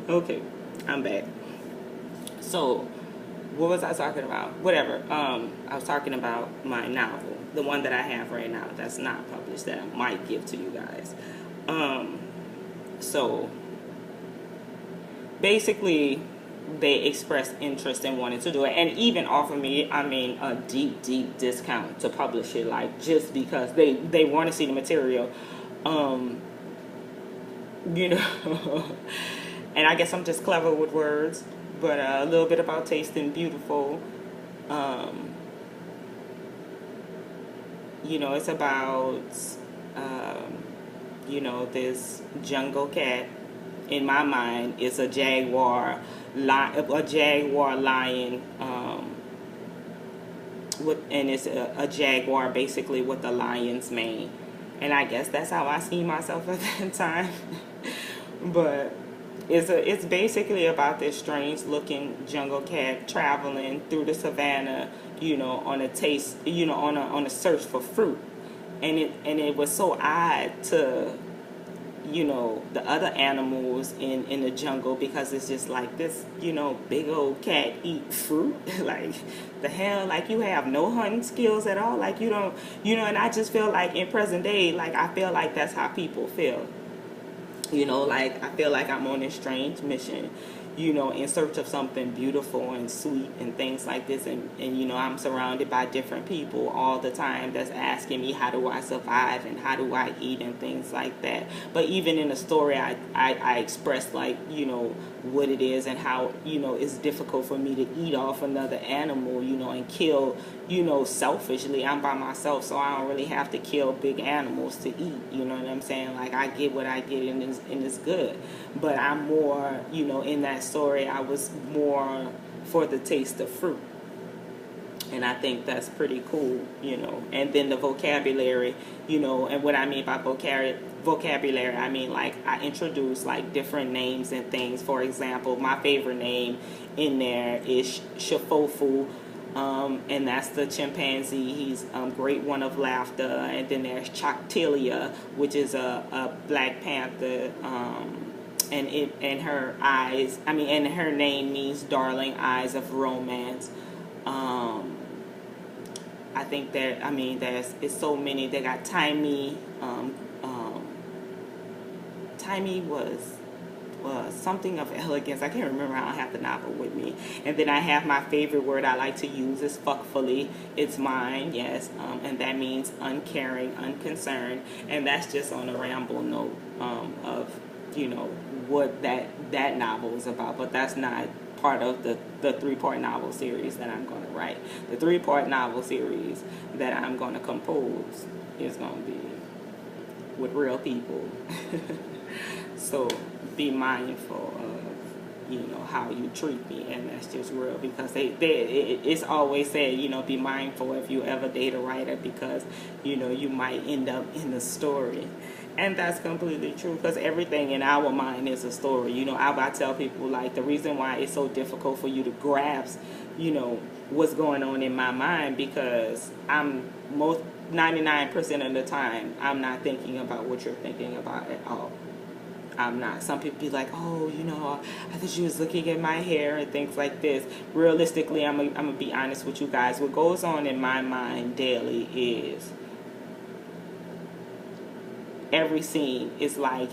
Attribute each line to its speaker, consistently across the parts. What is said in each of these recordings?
Speaker 1: Okay, I'm back. So, what was I talking about? Whatever. I was talking about my novel, the one that I have right now that's not published that I might give to you guys. Um, so basically, they expressed interest in wanting to do it, and even offer me, I mean, a deep discount to publish it, like just because they want to see the material. Um, you know. And I guess I'm just clever with words, but a little bit about tasting beautiful. Um, it's about, um, this jungle cat. In my mind, it's a jaguar, a jaguar lion, and it's a jaguar basically with a lion's mane. And I guess that's how I see myself at that time. But it's basically about this strange looking jungle cat traveling through the savannah, on a taste, on a search for fruit. And it was so odd to the other animals in the jungle, because it's just like this, big old cat eat fruit. Like, the hell, like, you have no hunting skills at all, like, you don't, and I just feel like in present day, like, I feel like that's how people feel. Like, I feel like I'm on this strange mission, in search of something beautiful and sweet and things like this. And I'm surrounded by different people all the time that's asking me, how do I survive and how do I eat and things like that. But even in the story, I express, like, what it is and how, it's difficult for me to eat off another animal, and kill, selfishly. I'm by myself, so I don't really have to kill big animals to eat, you know what I'm saying? Like, I get what I get, and it's good. But I'm more, in that story, I was more for the taste of fruit. And I think that's pretty cool, And then the vocabulary, and what I mean by vocabulary, I mean, like, I introduce, like, different names and things. For example, my favorite name in there is Shafofu. And that's the chimpanzee. He's a great one of laughter. And then there's Choctilia, which is a Black Panther. And her eyes, and her name means darling eyes of romance. I think it's so many. They got Timey. Timey was something of elegance. I can't remember. I don't have the novel with me. And then I have my favorite word I like to use is fuckfully. It's mine, yes. And that means uncaring, unconcerned. And that's just on a ramble note of, what that novel is about. But that's not part of the 3-part novel series that I'm going to write. The 3-part novel series that I'm going to compose is going to be with real people. So be mindful of, how you treat me, and that's just real, because it's always said, be mindful if you ever date a writer, because, you might end up in the story. And that's completely true, because everything in our mind is a story. I tell people, like, the reason why it's so difficult for you to grasp, what's going on in my mind, because I'm 99% of the time, I'm not thinking about what you're thinking about at all. I'm not. Some people be like, oh, I thought you was looking at my hair and things like this. Realistically, I'm going to be honest with you guys. What goes on in my mind daily is every scene is like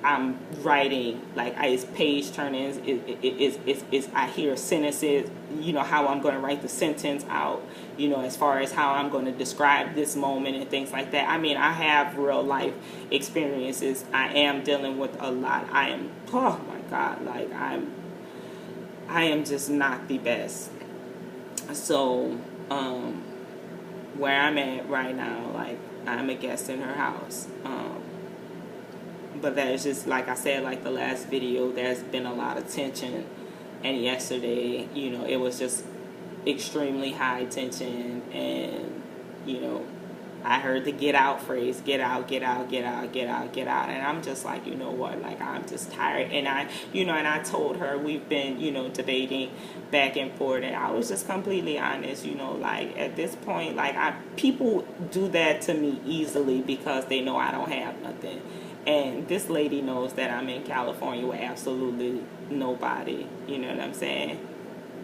Speaker 1: I'm writing, like, it's page turnings. It's I hear sentences, how I'm going to write the sentence out, as far as how I'm going to describe this moment and things like that. I have real life experiences. I am dealing with a lot. Oh my God, like, I am just not the best. So, where I'm at right now, like, I'm a guest in her house. But there's just, like I said, like the last video, there's been a lot of tension. And yesterday, it was just extremely high tension. And, I heard the get out phrase, get out, get out, get out, get out, get out. And I'm just like, what, like, I'm just tired. And I told her, we've been, debating back and forth. And I was just completely honest, like, at this point, like, people do that to me easily because they know I don't have nothing. And this lady knows that I'm in California with absolutely nobody. You know what I'm saying?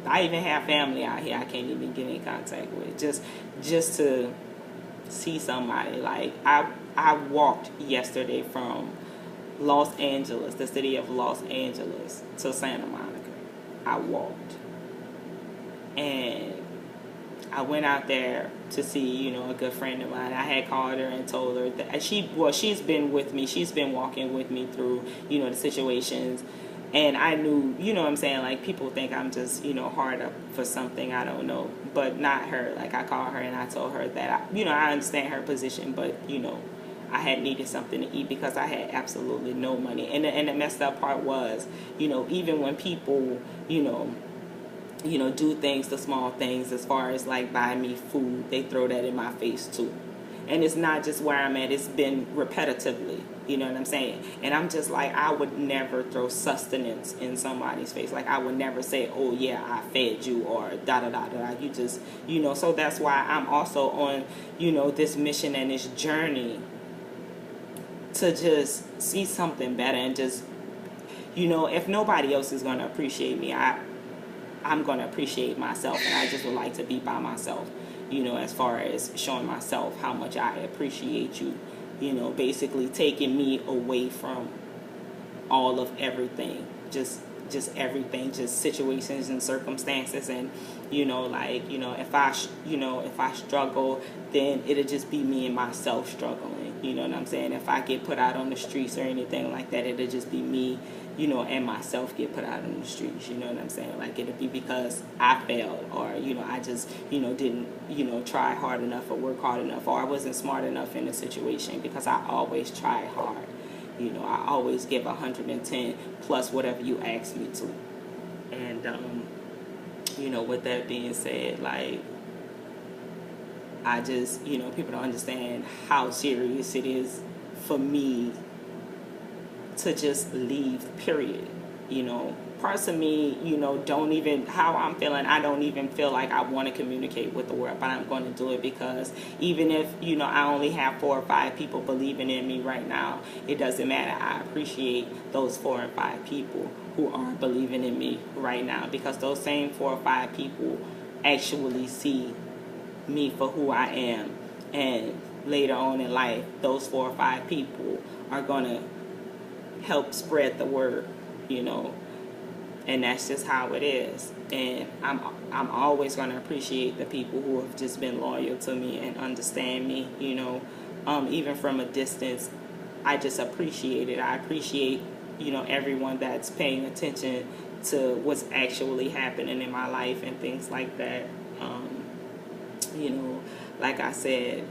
Speaker 1: I even have family out here I can't even get in contact with. Just to see somebody. Like, I walked yesterday from Los Angeles, the city of Los Angeles, to Santa Monica. I walked. And I went out there to see, you know, a good friend of mine. I had called her and told her that she's been with me. She's been walking with me through, you know, the situations. And I knew, you know what I'm saying, like, people think I'm just, you know, hard up for something, I don't know. But not her. Like, I called her and I told her that, I understand her position, but, you know, I had needed something to eat because I had absolutely no money. And the messed up part was, you know, even when people, you know, do things, the small things, as far as like buying me food, they throw that in my face too. And it's not just where I'm at, it's been repetitively, you know what I'm saying? And I'm just like, I would never throw sustenance in somebody's face. Like, I would never say, oh yeah, I fed you, or da da da da. You just, you know, so that's why I'm also on, you know, this mission and this journey to just see something better. And just, you know, if nobody else is going to appreciate me, I'm going to appreciate myself, and I just would like to be by myself, you know, as far as showing myself how much I appreciate you, you know, basically taking me away from all of everything, just everything, just situations and circumstances. And, you know, like, you know, if I struggle, then it'll just be me and myself struggling, you know what I'm saying? If I get put out on the streets or anything like that, it'll just be me, you know, and myself get put out on the streets, you know what I'm saying? Like, it'll be because I failed, or, you know, I just, you know, didn't, you know, try hard enough or work hard enough, or I wasn't smart enough in the situation, because I always try hard. You know, I always give 110 plus whatever you ask me to. And, you know, with that being said, like, I just, you know, people don't understand how serious it is for me to just leave, period. You know, parts of me, you know, don't even, how I'm feeling, I don't even feel like I want to communicate with the world, but I'm going to do it, because even if, you know, I only have 4 or 5 people believing in me right now, it doesn't matter. I appreciate those 4 or 5 people who are believing in me right now, because those same 4 or 5 people actually see me for who I am. And later on in life, those 4 or 5 people are going to help spread the word, you know. And that's just how it is. And I'm always going to appreciate the people who have just been loyal to me and understand me, you know. Even from a distance, I just appreciate it. I appreciate, you know, everyone that's paying attention to what's actually happening in my life and things like that. You know, like I said,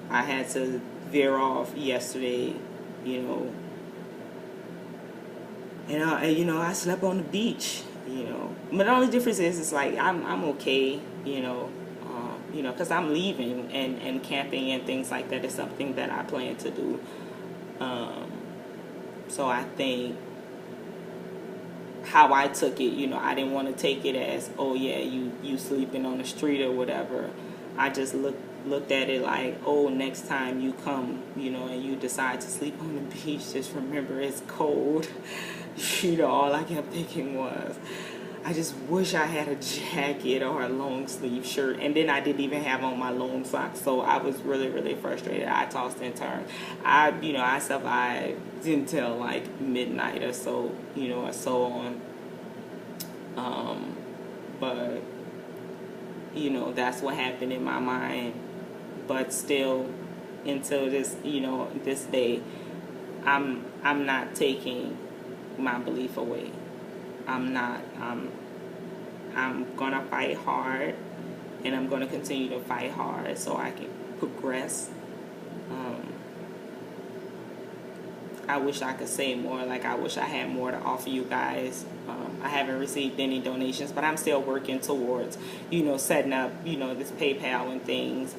Speaker 1: I had to veer off yesterday, you know. And you know, I slept on the beach, you know. But the only difference is, it's like I'm okay, you know, because I'm leaving, and camping and things like that is something that I plan to do. So I think how I took it, you know, I didn't want to take it as, oh yeah, you sleeping on the street or whatever. I just looked at it like, oh, next time you come, you know, and you decide to sleep on the beach, just remember it's cold. You know, all I kept thinking was, I just wish I had a jacket or a long sleeve shirt. And then I didn't even have on my long socks, so I was really, really frustrated. I tossed and turned. I survived until like midnight or so, you know, or so on. But you know, that's what happened in my mind. But still, until this, you know, this day, I'm not taking my belief away. I'm gonna fight hard, and I'm gonna continue to fight hard so I can progress. I wish I could say more. Like, I wish I had more to offer you guys. I haven't received any donations, but I'm still working towards, you know, setting up, you know, this PayPal and things.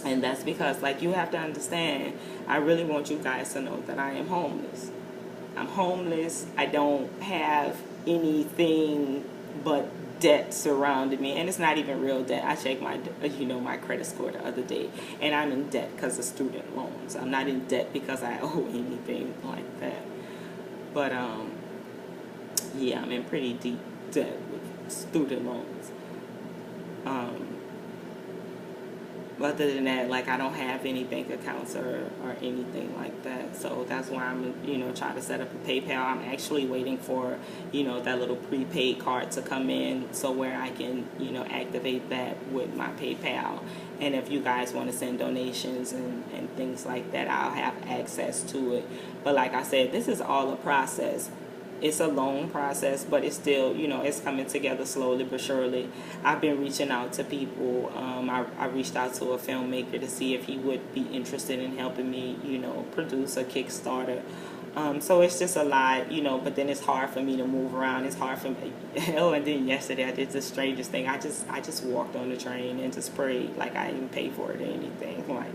Speaker 1: And that's because, like, you have to understand, I really want you guys to know that I am homeless. I'm homeless. I don't have anything but debt surrounding me, and it's not even real debt. I checked my, my credit score the other day, and I'm in debt because of student loans. I'm not in debt because I owe anything like that. But yeah, I'm in pretty deep debt with student loans. Other than that, like, I don't have any bank accounts or anything like that. So that's why I'm, trying to set up a PayPal. I'm actually waiting for, that little prepaid card to come in, so where I can, activate that with my PayPal. And if you guys want to send donations and things like that, I'll have access to it. But like I said, this is all a process. It's a long process, but it's still, it's coming together slowly but surely. I've been reaching out to people. I reached out to a filmmaker to see if he would be interested in helping me, produce a Kickstarter. So it's just a lot, but then it's hard for me to move around. It's hard for me. Oh, and then yesterday I did the strangest thing. I just walked on the train and just prayed, like I didn't pay for it or anything. Like,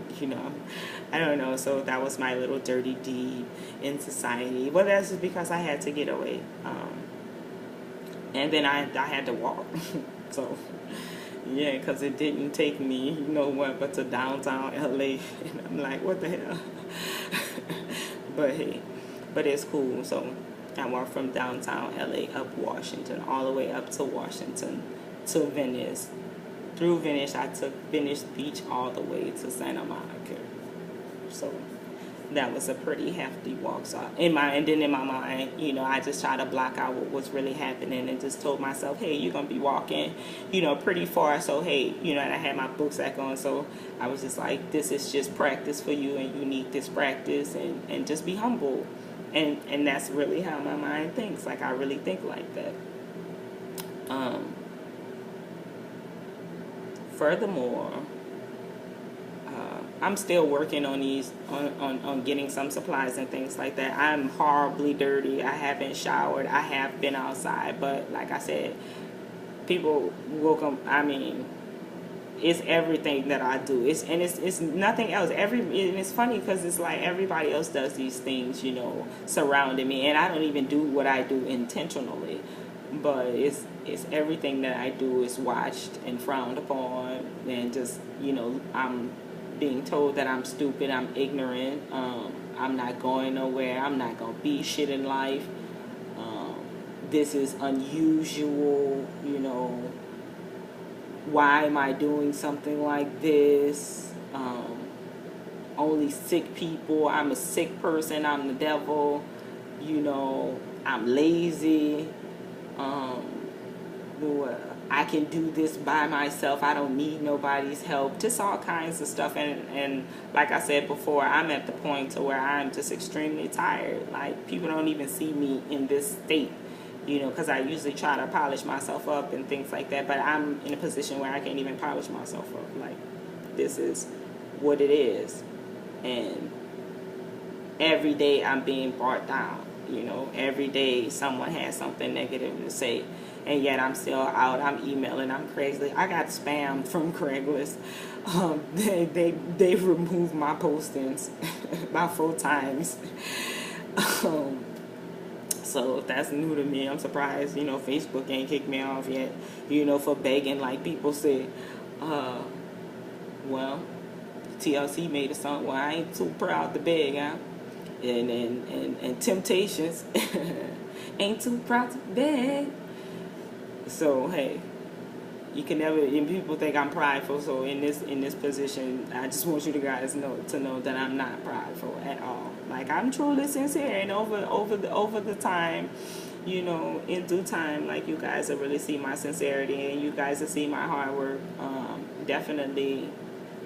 Speaker 1: I don't know. So that was my little dirty deed in society. But that's just because I had to get away. And then I had to walk. So, yeah, because it didn't take me, but to downtown LA. And I'm like, what the hell? But hey. But it's cool. So I walked from downtown LA up Washington, all the way up to Washington, to Venice. Through Venice, I took Venice Beach all the way to Santa Monica. So that was a pretty hefty walk. So in my mind, I just tried to block out what was really happening and just told myself, hey, you're gonna be walking, pretty far. So hey, and I had my booksack on, so I was just like, this is just practice for you, and you need this practice, and just be humble. And that's really how my mind thinks. Like, I really think like that. Furthermore, I'm still working on on getting some supplies and things like that. I'm horribly dirty. I haven't showered. I have been outside, but like I said, people will come. I mean, it's everything that I do. It's nothing else. And it's funny because it's like everybody else does these things, surrounding me, and I don't even do what I do intentionally. But it's everything that I do is watched and frowned upon, and just I'm being told that I'm stupid, I'm ignorant, I'm not going nowhere, I'm not gonna be shit in life. This is unusual, why am I doing something like this? Only sick people. I'm a sick person. I'm the devil. I'm lazy. I can do this by myself. I don't need nobody's help. Just all kinds of stuff. And like I said before, I'm at the point to where I'm just extremely tired. Like, people don't even see me in this state. Because I usually try to polish myself up and things like that, but I'm in a position where I can't even polish myself up. Like, this is what it is. And every day I'm being brought down. Every day someone has something negative to say, and yet I'm still out. I'm emailing. I'm Craigslist. I got spammed from Craigslist. They removed my postings about 4 times. So if that's new to me, I'm surprised, Facebook ain't kicked me off yet, for begging, like people say. Well, TLC made a song, well, I ain't too proud to beg, huh? And Temptations, ain't too proud to beg. So, hey, you can never, and people think I'm prideful, so in this position, I just want you guys to know that I'm not prideful at all. Like, I'm truly sincere, and over the time, in due time, like, you guys will really see my sincerity, and you guys will see my hard work. Definitely,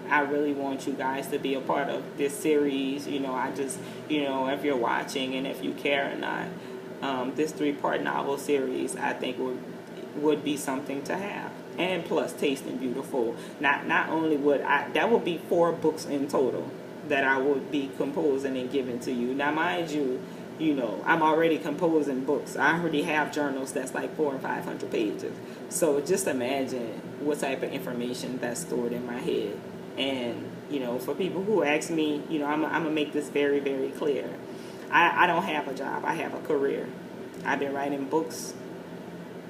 Speaker 1: I really want you guys to be a part of this series. I just, if you're watching and if you care or not, this 3-part novel series, I think would be something to have. And plus, Tasting Beautiful. Not only that would be 4 books in total that I would be composing and giving to you. Now, mind you, I'm already composing books. I already have journals that's like 400 and 500 pages. So just imagine what type of information that's stored in my head. And, for people who ask me, I'm going to make this very, very clear. I don't have a job. I have a career. I've been writing books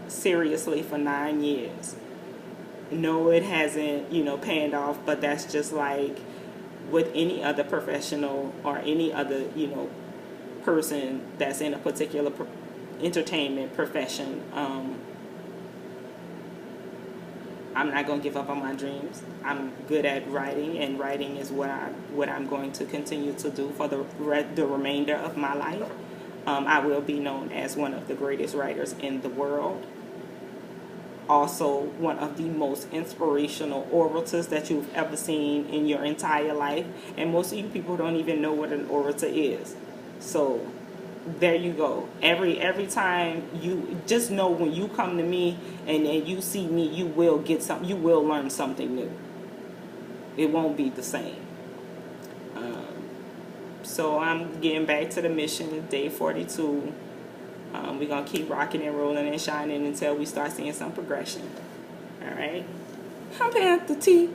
Speaker 1: seriously for 9 years. No, it hasn't, panned off, but that's just like with any other professional or any other, person that's in a particular entertainment profession. I'm not going to give up on my dreams. I'm good at writing, and writing is what I'm going to continue to do for the remainder of my life. I will be known as one of the greatest writers in the world. Also, one of the most inspirational orators that you've ever seen in your entire life. And most of you people don't even know what an orator is. So there you go. Every time, you just know when you come to me and you see me, you will get something. You will learn something new. It won't be the same. So I'm getting back to the mission, day 42. We're going to keep rocking and rolling and shining until we start seeing some progression. All right? I'm Panther T.